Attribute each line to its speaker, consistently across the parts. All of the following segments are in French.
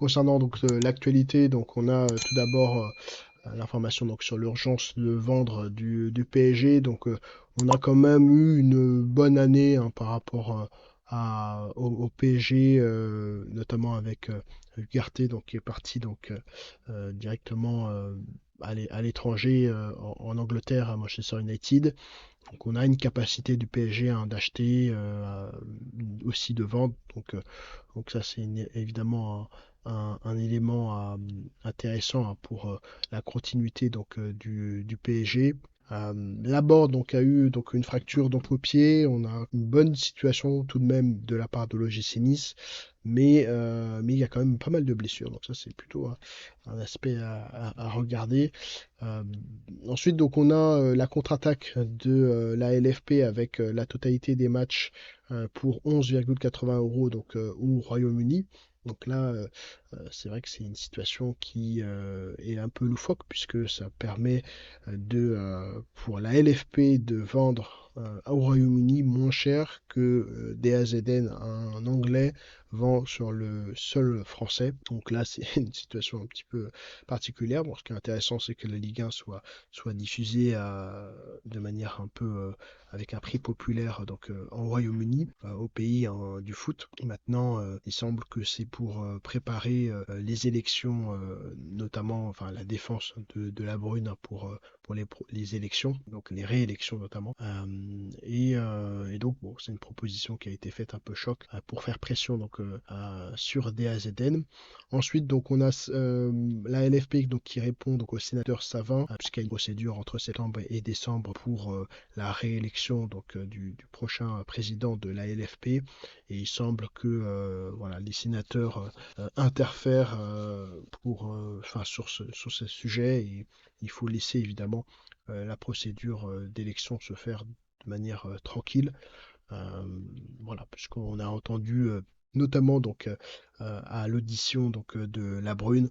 Speaker 1: Concernant donc l'actualité, donc on a tout d'abord l'information donc sur l'urgence de vendre du PSG. Donc on a quand même eu une bonne année hein, par rapport au PSG, notamment avec Ugarte donc qui est parti donc directement à l'étranger en Angleterre à Manchester United. Donc on a une capacité du PSG hein, d'acheter, aussi de vendre. Donc ça c'est évidemment un élément intéressant hein, pour la continuité donc du PSG. Laborde donc a eu donc une fracture donc au pied. On a une bonne situation tout de même de la part de l'OGC Nice, mais il y a quand même pas mal de blessures. Donc ça c'est plutôt un aspect à regarder. Euh, Ensuite donc on a la contre-attaque de la LFP avec la totalité des matchs pour 11,80 € donc au Royaume-Uni. Donc là, c'est vrai que c'est une situation qui est un peu loufoque puisque ça permet pour la LFP de vendre au Royaume-Uni moins cher que DAZN, un anglais, vend sur le sol français. Donc là, c'est une situation un petit peu particulière. Bon, ce qui est intéressant, c'est que la Ligue 1 soit diffusée de manière un peu avec un prix populaire donc en Royaume-Uni, au pays hein, du foot. Maintenant, il semble que c'est pour préparer les élections, notamment enfin la défense de la Brune hein, pour les élections, donc les réélections notamment. Et donc bon, c'est une proposition qui a été faite un peu choc pour faire pression donc sur DAZN. Ensuite, donc on a la LFP donc, qui répond donc au sénateur Savin, puisqu'il y a une procédure entre septembre et décembre pour la réélection donc du prochain président de la LFP. Et il semble que voilà, les sénateurs interfèrent enfin, sur ce sujet. Et il faut laisser évidemment la procédure d'élection se faire de manière tranquille. Euh, voilà, puisqu'on a entendu notamment donc à l'audition donc de La Brune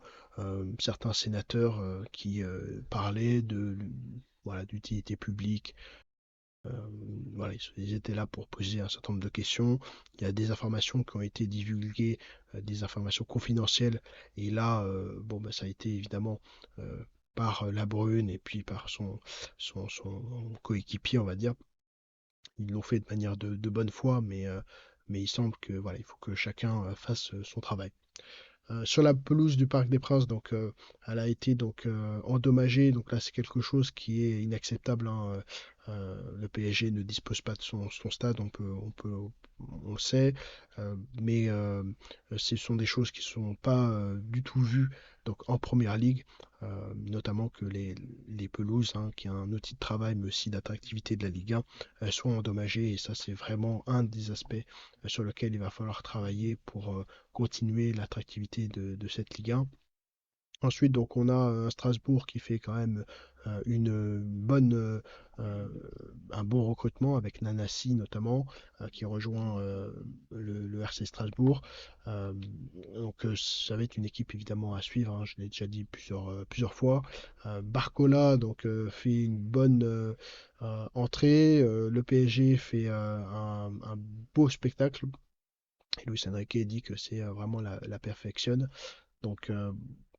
Speaker 1: certains sénateurs qui parlaient de voilà d'utilité publique. Euh, voilà, ils étaient là pour poser un certain nombre de questions. Il y a des informations qui ont été divulguées, des informations confidentielles. Et là, bon, bah, ça a été évidemment par La Brune et puis par son coéquipier, on va dire. Ils l'ont fait de manière de bonne foi, mais il semble que voilà, il faut que chacun fasse son travail. Sur la pelouse du Parc des Princes, donc elle a été donc endommagée. Donc là, c'est quelque chose qui est inacceptable, hein. Le PSG ne dispose pas de son stade, on le sait, mais ce sont des choses qui ne sont pas du tout vues donc en première ligue, notamment que les pelouses, hein, qui est un outil de travail mais aussi d'attractivité de la Ligue 1, soient endommagées. Et ça, c'est vraiment un des aspects sur lequel il va falloir travailler pour continuer l'attractivité de cette Ligue 1. Ensuite, donc, on a Strasbourg qui fait quand même euh, un bon recrutement avec Nanassi notamment, qui rejoint le RC Strasbourg. Euh, ça va être une équipe évidemment à suivre, hein, je l'ai déjà dit plusieurs fois. Barcola donc fait une bonne entrée. Le PSG fait un beau spectacle. Et Luis Enrique dit que c'est vraiment la perfection. Donc,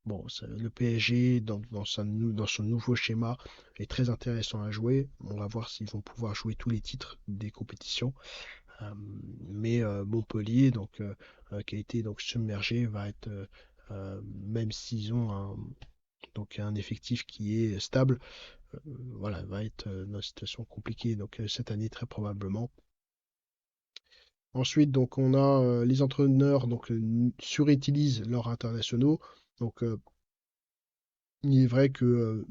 Speaker 1: bon, le PSG, dans son nouveau schéma, est très intéressant à jouer. On va voir s'ils vont pouvoir jouer tous les titres des compétitions. Euh, mais Montpellier, donc, qui a été donc, submergé, va être, même s'ils ont donc, un effectif qui est stable, voilà, va être dans une situation compliquée donc, cette année, très probablement. Ensuite, donc, on a les entraîneurs donc, surutilisent leurs internationaux. Donc, il est vrai que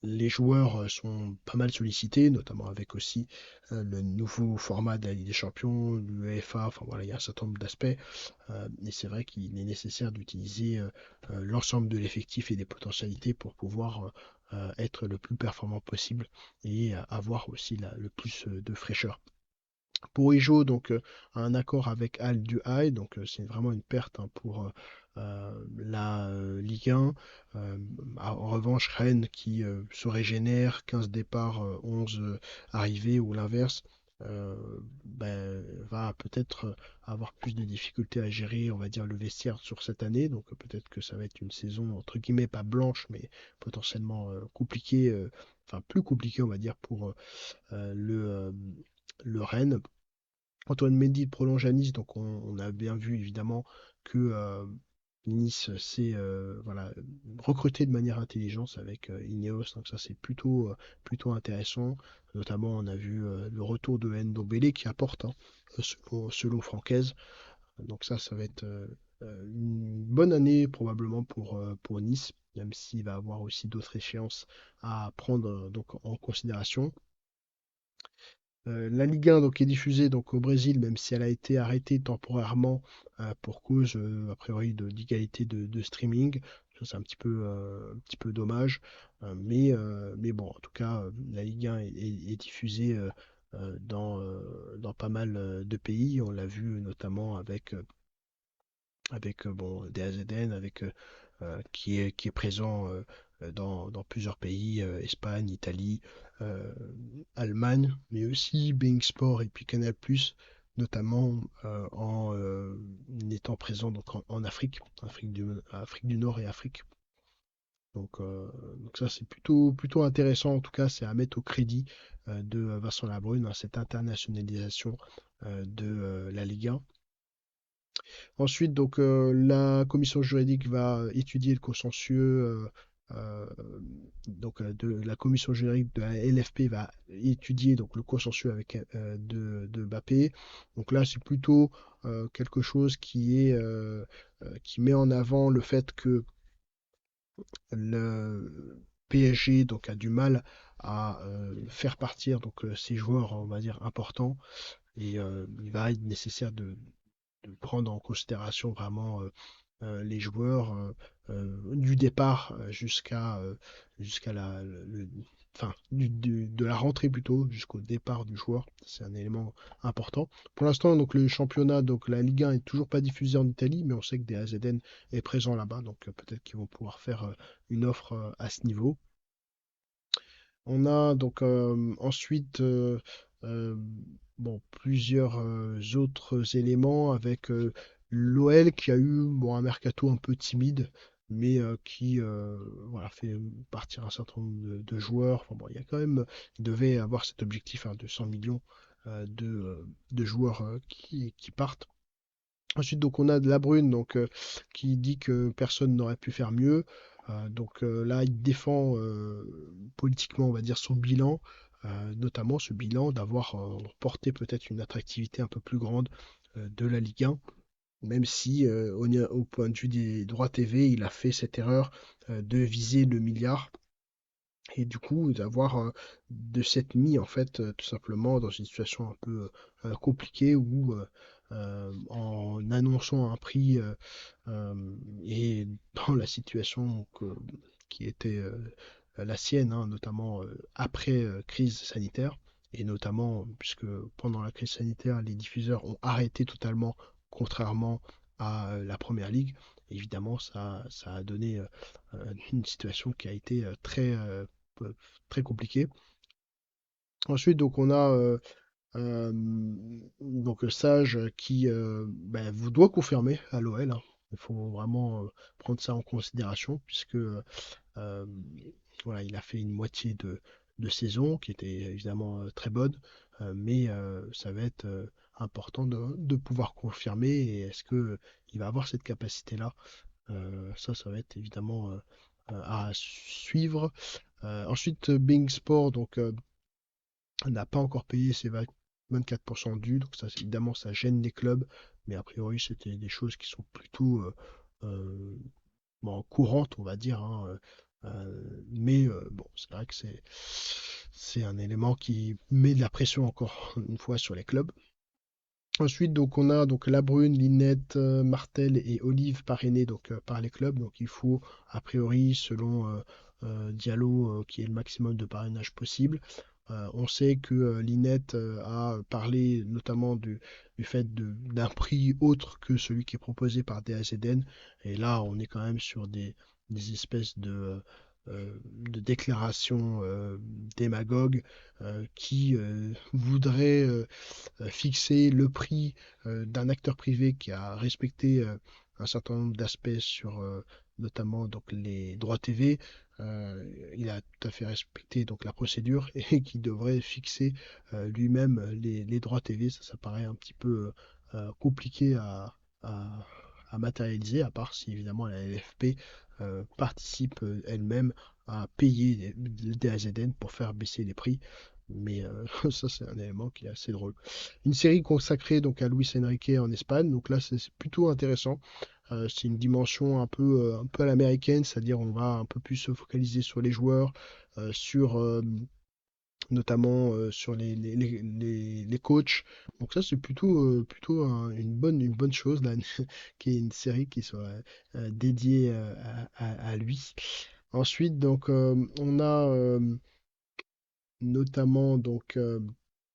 Speaker 1: les joueurs sont pas mal sollicités, notamment avec aussi le nouveau format de la Ligue des Champions, l'UEFA, enfin voilà, il y a un certain nombre d'aspects. Et c'est vrai qu'il est nécessaire d'utiliser l'ensemble de l'effectif et des potentialités pour pouvoir être le plus performant possible et avoir aussi le plus de fraîcheur. Porigeau donc a un accord avec Al Duhail, donc c'est vraiment une perte hein, pour la Ligue 1. Euh, En revanche, Rennes qui se régénère, 15 départs, 11 arrivées ou l'inverse, euh, va peut-être avoir plus de difficultés à gérer, on va dire, le vestiaire sur cette année. Donc peut-être que ça va être une saison entre guillemets pas blanche, mais potentiellement compliquée, enfin plus compliquée, on va dire, pour le Rennes. Antoine Mendy prolonge à Nice, donc on a bien vu évidemment que Nice s'est voilà, recruté de manière intelligente avec Ineos, donc ça c'est plutôt intéressant. Notamment on a vu le retour de Ndombele qui apporte, hein, selon Francaise. Donc ça va être une bonne année probablement pour Nice, même s'il va avoir aussi d'autres échéances à prendre donc en considération. La Ligue 1 donc, est diffusée donc, au Brésil, même si elle a été arrêtée temporairement pour cause, a priori, d'égalité de streaming. Ça, c'est un petit peu dommage. Mais bon, en tout cas, la Ligue 1 est diffusée dans pas mal de pays. On l'a vu notamment avec bon, DAZN, qui est présent dans plusieurs pays, Espagne, Italie, euh, Allemagne, mais aussi Being Sport et puis Canal+, notamment en étant présent donc en Afrique, Afrique du Nord et Afrique. Donc ça c'est plutôt intéressant en tout cas, c'est à mettre au crédit de Vincent Labrune, hein, cette internationalisation de la Ligue 1. Ensuite, donc, la commission juridique va étudier le consensueux. Euh, de la commission juridique de la LFP va étudier donc le consensueux avec de Mbappé. Donc là, c'est plutôt quelque chose qui met en avant le fait que le PSG donc a du mal à faire partir donc ses joueurs, on va dire importants, et il va être nécessaire de prendre en considération vraiment les joueurs du départ jusqu'à enfin, de la rentrée plutôt jusqu'au départ du joueur. C'est un élément important. Pour l'instant, donc le championnat, donc la Ligue 1 est toujours pas diffusée en Italie, mais on sait que DAZN est présent là-bas, donc peut-être qu'ils vont pouvoir faire une offre à ce niveau. On a donc ensuite euh, bon, plusieurs autres éléments avec l'OL qui a eu bon, un mercato un peu timide, mais qui voilà, fait partir un certain nombre de joueurs. Enfin, bon, il y a quand même, il devait avoir cet objectif, hein, de 100 millions de joueurs qui partent. Ensuite, donc, on a de La Brune donc, qui dit que personne n'aurait pu faire mieux. Là, il défend politiquement, on va dire, son bilan, notamment ce bilan d'avoir porté peut-être une attractivité un peu plus grande de la Ligue 1, même si au point de vue des droits TV, il a fait cette erreur de viser le milliard et du coup d'avoir de s'être mis en fait tout simplement dans une situation un peu compliquée où en annonçant un prix et dans la situation qui était la sienne, hein, notamment après crise sanitaire, et notamment puisque pendant la crise sanitaire, les diffuseurs ont arrêté totalement, contrairement à la Première Ligue. Évidemment, ça a donné une situation qui a été peu- très compliquée. Ensuite, donc on a euh, donc Sage qui vous doit confirmer à l'OL, hein. Il faut vraiment prendre ça en considération puisque euh, voilà, il a fait une moitié de saison qui était évidemment très bonne, mais ça va être important de pouvoir confirmer et est-ce que il va avoir cette capacité-là. Ça va être évidemment à suivre. Ensuite, Bing Sport donc n'a pas encore payé ses 24% dus, donc ça évidemment ça gêne les clubs, mais a priori c'était des choses qui sont plutôt euh, bon, courantes, on va dire, hein, mais bon, c'est vrai que c'est un élément qui met de la pression encore une fois sur les clubs. Ensuite, donc, on a donc Labrune, Linette, Martel et Olive parrainés donc, par les clubs. Donc, il faut, a priori, selon Diallo, qu'il y ait le maximum de parrainage possible. On sait que Linette a parlé notamment du fait d'un prix autre que celui qui est proposé par DAZN. Et là, on est quand même sur des espèces de déclarations démagogues qui voudraient fixer le prix d'un acteur privé qui a respecté un certain nombre d'aspects sur notamment donc les droits TV. Il a tout à fait respecté donc la procédure et qui devrait fixer lui-même les droits TV. Ça paraît un petit peu compliqué à- à matérialiser, à part si évidemment la LFP participe elle-même à payer des DAZN pour faire baisser les prix. Mais ça, c'est un élément qui est assez drôle. Une série consacrée donc à Luis Enrique en Espagne. Donc là, c'est plutôt intéressant. C'est une dimension un peu à l'américaine, c'est-à-dire on va un peu plus se focaliser sur les joueurs, sur notamment sur les coachs. Donc ça, c'est plutôt une bonne chose là, qui est une série qui soit dédiée à lui. Ensuite, donc on a notamment donc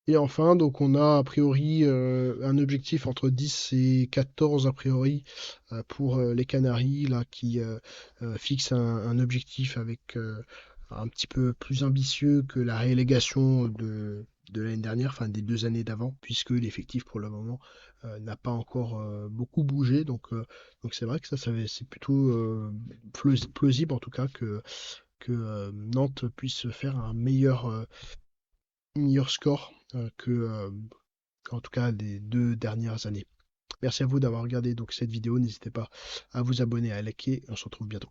Speaker 1: et enfin donc on a a priori un objectif entre 10 et 14 a priori pour les Canaries là qui fixe un objectif avec un petit peu plus ambitieux que la relégation de l'année dernière, enfin des 2 années d'avant, puisque l'effectif pour le moment n'a pas encore beaucoup bougé. Donc c'est vrai que c'est plutôt plausible en tout cas que Nantes puisse faire un meilleur score qu'en tout cas les 2 dernières années. Merci à vous d'avoir regardé donc cette vidéo. N'hésitez pas à vous abonner, à liker. On se retrouve bientôt.